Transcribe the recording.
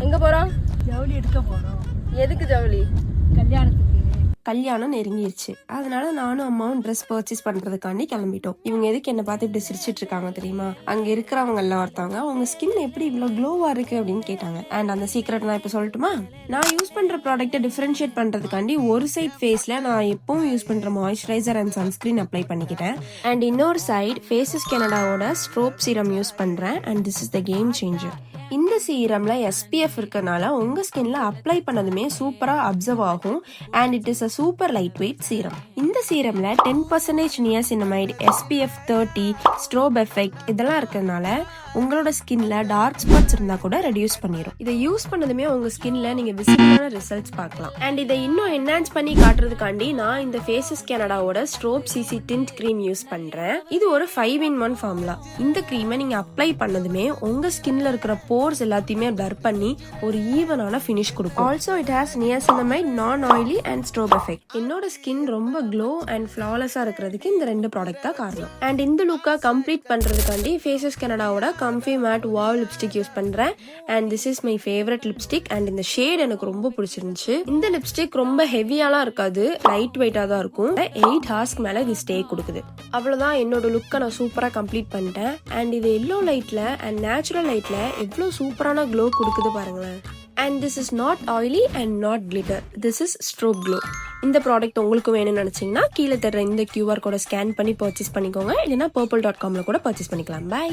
எங்க போறோம்? ஜவுளி எடுக்க போறோம். எதுக்கு ஜவுளி? கல்யாணத்துக்கு. கல்யாணம் நெருங்கிருச்சு. அதனால நானும் அம்மாவும் ட்ரெஸ் பர்ச்சேஸ் பண்றதுக்காண்டி கிளம்பிட்டோம். இவங்க எதுக்கு என்ன பார்த்து இப்படி சிரிச்சிட்டு இருக்காங்க தெரியுமா? அங்க இருக்கிறவங்க எல்லாம் ஒருத்தவங்க உங்க ஸ்கின் எப்படி இவ்வளவு க்ளோவா இருக்கு அப்படின்னு கேட்டாங்க. அண்ட் அந்த சீக்ரெட் நான் இப்ப சொல்லட்டுமா? நான் யூஸ் பண்ற ப்ராடக்ட்டை டிஃபரன்ஷியேட் பண்றதுக்காண்டி ஒரு சைட் ஃபேஸ்ல நான் எப்பவும் யூஸ் பண்ற மாய்ஸ்சரைசர் அண்ட் சன்ஸ்கிரீன் அப்ளை பண்ணிக்கிட்டேன். அண்ட் இன்னொரு சைட் ஃபேஸஸ் கனடாவோட ஸ்ட்ரோப் சீரம் யூஸ் பண்றேன். And this is the game changer. இந்த சீரம்ல SPF இருக்கனால உங்க ஸ்கின்ல அப்ளை பண்ணதுமே சூப்பரா அப்சர்வ் ஆகும். And it is a super light weight serum. இந்த சீரம்ல 10% நியாசினமைட், SPF 30, ஸ்ட்ரோப் எஃபெக்ட் இதெல்லாம் இருக்கறனால உங்களோட ஸ்கின்ல டார்க் ஸ்பாட்ஸ் இருந்தா கூட ரெடியூஸ் பண்ணிரும். இதை யூஸ் பண்ணதுமே உங்க ஸ்கின்ல நீங்க விசிபிளான ரிசல்ட்ஸ் பார்க்கலாம். அண்ட் இதை இன்னும் என்ஹான்ஸ் பண்ணி காட்டுறதுக்காண்டி நான் இந்த ஃபேஸஸ் கனடாவோட strobe CC tint cream use பண்றேன். இது ஒரு 5-in-1 ஃபார்முலா. இந்த கிரீமை நீங்க அப்ளை பண்ணதுமே உங்க ஸ்கின்ல இருக்கிற போர்ஸ் எல்லாத்தையுமே பிளர் பண்ணி ஒரு ஈவனான ஃபினிஷ் கொடுக்கும். Also it has niacinamide, non oily and strobe effect. என்னோட ஸ்கின் ரொம்ப க்ளோ அண்ட் ஃபிளாலஸா இருக்கிறதுக்கு இந்த 2 ப்ராடக்ட் தான் காரணம். அண்ட் இந்த லுக்கை கம்ப்ளீட் பண்றதுக்காண்டி ஃபேஸஸ் கனடாவோட comfy matte wow lipstick use பண்றேன். And this is my favourite lipstick. And இந்த ஷேட் எனக்கு ரொம்ப பிடிச்சிருந்துச்சு. இந்த லிப்ஸ்டிக் ரொம்ப ஹெவியாலாம் இருக்காது, லைட் வெயிட்டா தான் இருக்கும். 8 hours மேல இது ஸ்டே கொடுக்குது. அவ்வளவுதான், என்னோட லுக்கை நான் சூப்பரா கம்ப்ளீட் பண்ணிட்டேன். அண்ட் இது எல்லோ லைட்ல அண்ட் நேச்சுரல் லைட்ல எவ்வளவு சூப்பரான க்ளோ கொடுக்குது பாருங்களேன். And this is not oily and not glitter, this is strobe glow. இந்த ப்ராடக்ட் உங்களுக்கு வேணும்னு நினைச்சீங்கன்னா கீழே தர்ற இந்த QR கோட ஸ்கேன் பண்ணி பர்ச்சேஸ் பண்ணிக்கோங்க. இல்லைன்னா purple.com கூட பர்ச்சேஸ் பண்ணிக்கலாம். பை.